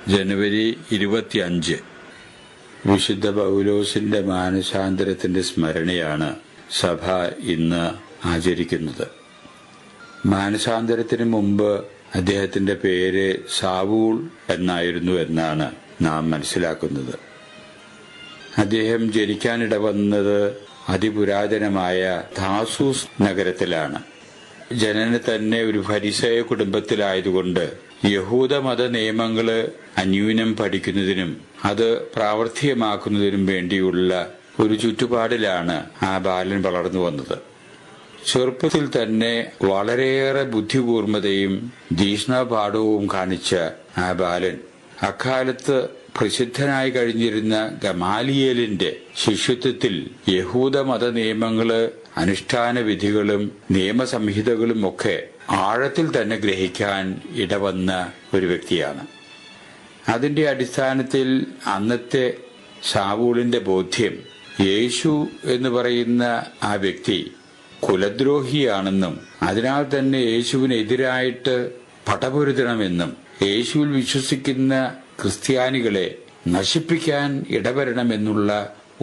ജനുവരി 25 വിശുദ്ധ പൗലോസിന്റെ മാനസാന്തരത്തിന്റെ സ്മരണയാണ് സഭ ഇന്ന് ആചരിക്കുന്നത്. മാനസാന്തരത്തിന് മുമ്പ് അദ്ദേഹത്തിന്റെ പേര് സാവൂൾ എന്നായിരുന്നു എന്നാണ് നാം മനസ്സിലാക്കുന്നത്. അദ്ദേഹം ജനിക്കാനിടവന്നത് അതിപുരാതനമായ താസൂസ് നഗരത്തിലാണ്. ജനന തന്നെ ഒരു ഫരിസേയ കുടുംബത്തിലായതുകൊണ്ട് യഹൂദ മത നിയമങ്ങള് അന്യൂനം പഠിക്കുന്നതിനും അത് പ്രാവർത്തികമാക്കുന്നതിനും വേണ്ടിയുള്ള ഒരു ചുറ്റുപാടിലാണ് ആ ബാലൻ വളർന്നു വന്നത്. ചെറുപ്പത്തിൽ തന്നെ വളരെയേറെ ബുദ്ധികൂർമ്മതയും തീക്ഷ്ണപാഠവും കാണിച്ച ആ ബാലൻ അക്കാലത്ത് പ്രസിദ്ധനായി കഴിഞ്ഞിരുന്ന ഗമാലിയേലിന്റെ ശിഷ്യത്വത്തിൽ യഹൂദ മത നിയമങ്ങള്, അനുഷ്ഠാന വിധികളും നിയമസംഹിതകളും ഒക്കെ ആഴത്തിൽ തന്നെ ഗ്രഹിക്കാൻ ഇടവന്ന ഒരു വ്യക്തിയാണ്. അതിന്റെ അടിസ്ഥാനത്തിൽ അന്നത്തെ സാവൂളിന്റെ ബോധ്യം യേശു എന്ന് പറയുന്ന ആ വ്യക്തി കുലദ്രോഹിയാണെന്നും അതിനാൽ തന്നെ യേശുവിനെതിരായിട്ട് പടപൊരുതണമെന്നും യേശുവിൽ വിശ്വസിക്കുന്ന ക്രിസ്ത്യാനികളെ നശിപ്പിക്കാൻ ഇടവരണമെന്നുള്ള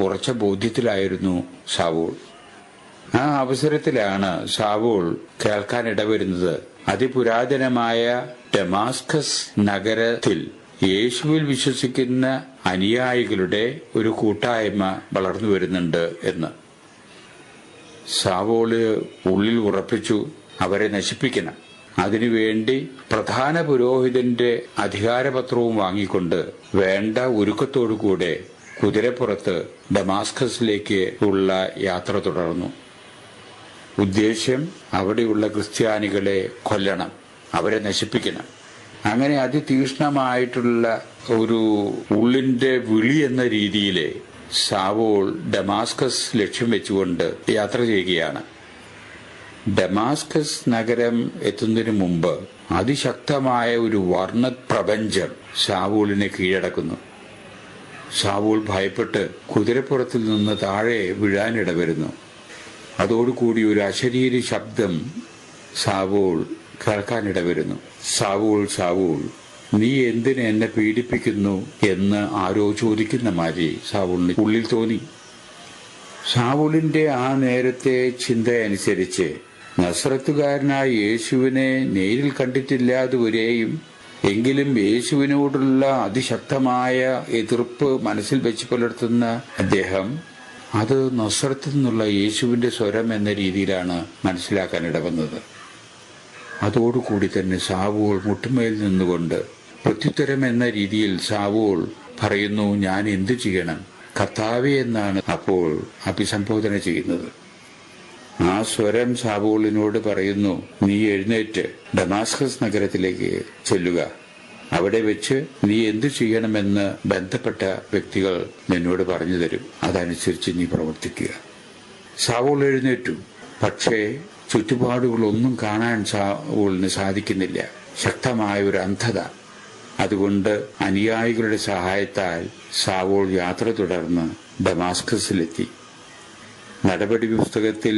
ഉറച്ച ബോധ്യത്തിലായിരുന്നു സാവൂൾ. ആ അവസരത്തിലാണ് സാവൂൾ കേൾക്കാനിടവരുന്നത് അതിപുരാതനമായ ഡമാസ്കസ് നഗരത്തിൽ യേശുവിൽ വിശ്വസിക്കുന്ന അനുയായികളുടെ ഒരു കൂട്ടായ്മ വളർന്നു വരുന്നുണ്ട് എന്ന്. സാവൂള് ഉള്ളിൽ ഉറപ്പിച്ചു, അവരെ നശിപ്പിക്കണം. അതിനുവേണ്ടി പ്രധാന പുരോഹിതന്റെ അധികാരപത്രവും വാങ്ങിക്കൊണ്ട് വേണ്ട ഒരുക്കത്തോടുകൂടെ കുതിരപ്പുറത്ത് ഡമാസ്കസിലേക്ക് ഉള്ള യാത്ര തുടർന്നു. ഉദ്ദേശ്യം അവിടെയുള്ള ക്രിസ്ത്യാനികളെ കൊല്ലണം, അവരെ നശിപ്പിക്കണം. അങ്ങനെ അതിതീക്ഷ്ണമായിട്ടുള്ള ഒരു ഉള്ളിന്റെ വിളി എന്ന രീതിയിലെ സാവൂൾ ഡമാസ്കസ് ലക്ഷ്യം വെച്ചുകൊണ്ട് യാത്ര ചെയ്യുകയാണ്. ഡമാസ്കസ് നഗരം എത്തുന്നതിന് മുമ്പ് അതിശക്തമായ ഒരു വർണ്ണപ്രപഞ്ചം സാവൂളിനെ കീഴടക്കുന്നു. സാവൂൾ ഭയപ്പെട്ട് കുതിരപ്പുറത്തിൽ നിന്ന് താഴെ വീഴാനിടവരുന്നു. അതോടുകൂടി ഒരു അശരീരി ശബ്ദം സാവൂൾ കേൾക്കാനിടവരുന്നു. സാവൂൾ, സാവൂൾ, നീ എന്തിന് എന്നെ പീഡിപ്പിക്കുന്നു എന്ന് ആരോ ചോദിക്കുന്ന മാതിരി സാവൂളിന് ഉള്ളിൽ തോന്നി. സാവൂളിന്റെ ആ നേരത്തെ ചിന്തയനുസരിച്ച് നസ്രത്തുകാരനായ യേശുവിനെ നേരിൽ കണ്ടിട്ടില്ലാതുവരെയും എങ്കിലും യേശുവിനോടുള്ള അതിശക്തമായ എതിർപ്പ് മനസ്സിൽ വെച്ച് പുലർത്തുന്ന അദ്ദേഹം അത് നസ്രത്തിൽ നിന്നുള്ള യേശുവിന്റെ സ്വരം എന്ന രീതിയിലാണ് മനസ്സിലാക്കാനിടവന്നത്. അതോടുകൂടി തന്നെ സാവൂൾ മുട്ടുമേൽ നിന്നുകൊണ്ട് പ്രത്യുത്തരം എന്ന രീതിയിൽ സാവൂൾ പറയുന്നു, ഞാൻ എന്തു ചെയ്യണം? കർത്താവേ എന്നാണ് അപ്പോൾ അഭിസംബോധന ചെയ്യുന്നത്. ആ സ്വരം സാവൂളിനോട് പറയുന്നു, നീ എഴുന്നേറ്റ് ഡമാസ്കസ് നഗരത്തിലേക്ക് ചെല്ലുക. അവിടെ വെച്ച് നീ എന്തു ചെയ്യണമെന്ന് ബന്ധപ്പെട്ട വ്യക്തികൾ നിന്നോട് പറഞ്ഞു തരും. അതനുസരിച്ച് നീ പ്രവർത്തിക്കുക. സാവൂൾ എഴുന്നേറ്റു. പക്ഷേ ചുറ്റുപാടുകളൊന്നും കാണാൻ സാവൂളിന് സാധിക്കുന്നില്ല. ശക്തമായ ഒരു അന്ധത. അതുകൊണ്ട് അനുയായികളുടെ സഹായത്താൽ സാവൂൾ യാത്ര തുടർന്ന് ഡമാസ്കസിലെത്തി. നടപടി പുസ്തകത്തിൽ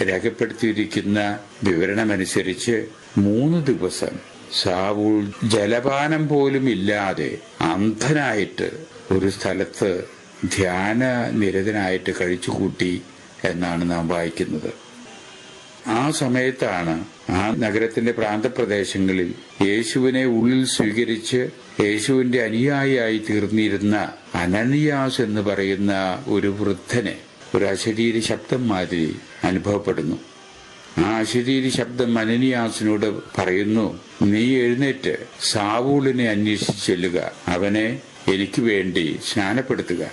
രേഖപ്പെടുത്തിയിരിക്കുന്ന വിവരണമനുസരിച്ച് 3 ദിവസം സാവൂൾ ജലപാനം പോലും ഇല്ലാതെ അന്ധനായിട്ട് ഒരു സ്ഥലത്ത് ധ്യാന നിരതനായിട്ട് കഴിച്ചുകൂട്ടി എന്നാണ് നാം വായിക്കുന്നത്. ആ സമയത്താണ് ആ നഗരത്തിന്റെ പ്രാന്തപ്രദേശങ്ങളിൽ യേശുവിനെ ഉള്ളിൽ സ്വീകരിച്ച് യേശുവിന്റെ അനുയായിയായി തീർന്നിരുന്ന അനനിയാസ് എന്ന് പറയുന്ന ഒരു വൃദ്ധനെ ഒരു അശരീരി ശബ്ദം മാതിരി അനുഭവപ്പെടുന്നു. ആ അശരീരി ശബ്ദം അനനിയാസിനോട് പറയുന്നു, നീ എഴുന്നേറ്റ് സാവൂളിനെ അന്വേഷിച്ച് ചെല്ലുക, അവനെ എനിക്ക് വേണ്ടി സ്നാനപ്പെടുത്തുക.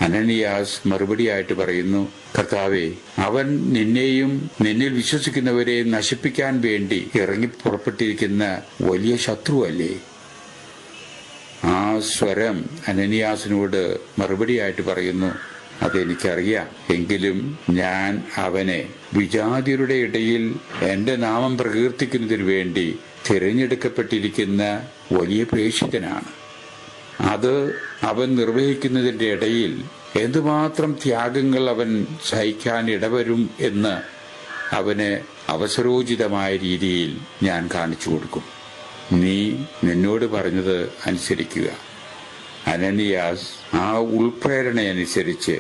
അനനിയാസ് മറുപടിയായിട്ട് പറയുന്നു, കർത്താവേ, അവൻ നിന്നെയും നിന്നിൽ വിശ്വസിക്കുന്നവരെയും നശിപ്പിക്കാൻ വേണ്ടി ഇറങ്ങി പുറപ്പെട്ടിരിക്കുന്ന വലിയ ശത്രുവല്ലേ? ആ സ്വരം അനനിയാസിനോട് മറുപടിയായിട്ട് പറയുന്നു, അതെനിക്കറിയാം, എങ്കിലും ഞാൻ അവനെ വിജാതിയരുടെ ഇടയിൽ എന്റെ നാമം പ്രകീർത്തിക്കുന്നതിനു വേണ്ടി തിരഞ്ഞെടുക്കപ്പെട്ടിരിക്കുന്ന വലിയ പ്രേക്ഷിതനാണ്. അത് അവൻ നിർവഹിക്കുന്നതിന്റെ ഇടയിൽ എന്തുമാത്രം ത്യാഗങ്ങൾ അവൻ സഹിക്കാൻ ഇടവരും എന്ന് അവന് അവസരോചിതമായ രീതിയിൽ ഞാൻ കാണിച്ചു കൊടുക്കും. നീ നിന്നോട് പറഞ്ഞത് അനുസരിക്കുക. അനനിയാസ് ആ ഉൾപ്രേരണയനുസരിച്ച്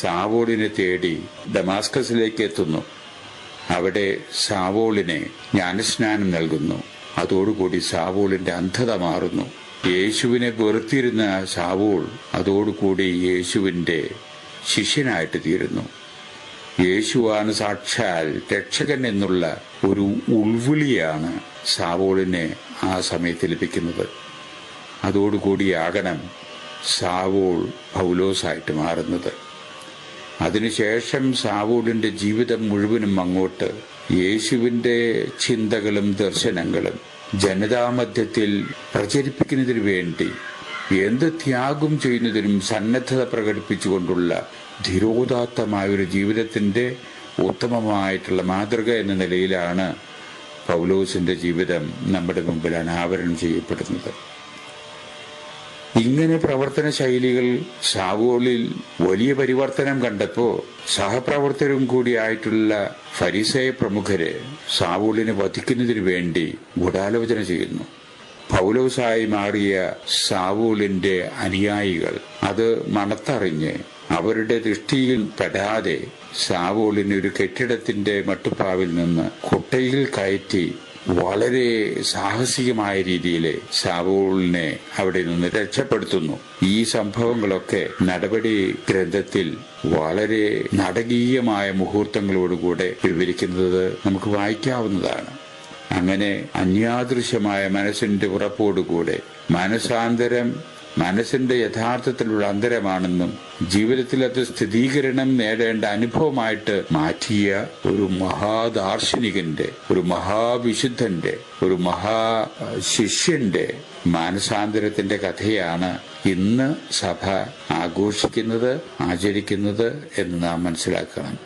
സാവോളിനെ തേടി ദമാസ്കസിലേക്ക് എത്തുന്നു. അവിടെ സാവോളിനെ ജ്ഞാനസ്നാനം നൽകുന്നു. അതോടുകൂടി സാവോളിന്റെ അന്ധത മാറുന്നു. യേശുവിനെ വെറുത്തിരുന്ന സാവോൾ അതോടുകൂടി യേശുവിന്റെ ശിഷ്യനായിട്ട് തീരുന്നു. യേശുവാണ് സാക്ഷാൽ രക്ഷകൻ എന്നുള്ള ഒരു ഉൾവിളിയാണ് സാവോളിനെ ആ സമയത്ത് ലഭിക്കുന്നത്. അതോടുകൂടിയാകണം സാവോൾ പൗലോസായിട്ട് മാറുന്നത്. അതിനുശേഷം സാവോളിന്റെ ജീവിതം മുഴുവനും അങ്ങോട്ട് യേശുവിന്റെ ചിന്തകളും ദർശനങ്ങളും ജനതാമധ്യത്തിൽ പ്രചരിപ്പിക്കുന്നതിനു വേണ്ടി എന്ത് ത്യാഗം ചെയ്യുന്നതിനും സന്നദ്ധത പ്രകടിപ്പിച്ചുകൊണ്ടുള്ള ധിരോദാത്തമായൊരു ജീവിതത്തിന്റെ ഉത്തമമായിട്ടുള്ള മാതൃക എന്ന നിലയിലാണ് പൗലോസിന്റെ ജീവിതം നമ്മുടെ മുമ്പിൽ അനാവരണം ചെയ്യപ്പെടുന്നത്. ഇങ്ങനെ പ്രവർത്തന ശൈലികൾ സാവോളിൽ വലിയ പരിവർത്തനം കണ്ടപ്പോൾ സഹപ്രവർത്തകരും കൂടിയായിട്ടുള്ള ഫരിസേയ പ്രമുഖര് സാവോളിനെ വധിക്കുന്നതിനു വേണ്ടി ഗൂഢാലോചന ചെയ്യുന്നു. പൗലോസായി മാറിയ സാവോളിന്റെ അനുയായികൾ അത് മണത്തറിഞ്ഞ് അവരുടെ ദൃഷ്ടിയിൽ പെടാതെ സാവോളിനെ ഒരു കെട്ടിടത്തിന്റെ മട്ടുപ്പാവിൽ നിന്ന് കൊട്ടയിൽ കയറ്റി വളരെ സാഹസികമായ രീതിയിൽ സാവോളിനെ അവിടെ നിന്ന് രക്ഷപ്പെടുത്തുന്നു. ഈ സംഭവങ്ങളൊക്കെ നടപടി ഗ്രന്ഥത്തിൽ വളരെ നാടകീയമായ മുഹൂർത്തങ്ങളോടുകൂടെ വിവരിക്കുന്നത് നമുക്ക് വായിക്കാവുന്നതാണ്. അങ്ങനെ അന്യാദൃശ്യമായ മനസ്സിന്റെ ഉറപ്പോടുകൂടെ മനസാന്തരം മനസ്സിന്റെ യഥാർത്ഥത്തിലുള്ള അന്തരമാണെന്നും ജീവിതത്തിൽ അത് സ്ഥിരീകരണം നേടേണ്ട അനുഭവമായിട്ട് മാറ്റിയ ഒരു മഹാദാർശനികന്റെ, ഒരു മഹാവിശുദ്ധന്റെ, ഒരു മഹാശിഷ്യന്റെ മാനസാന്തരത്തിന്റെ കഥയാണ് ഇന്ന് സഭ ആഘോഷിക്കുന്നത്, ആചരിക്കുന്നത് എന്ന് നാം മനസ്സിലാക്കണം.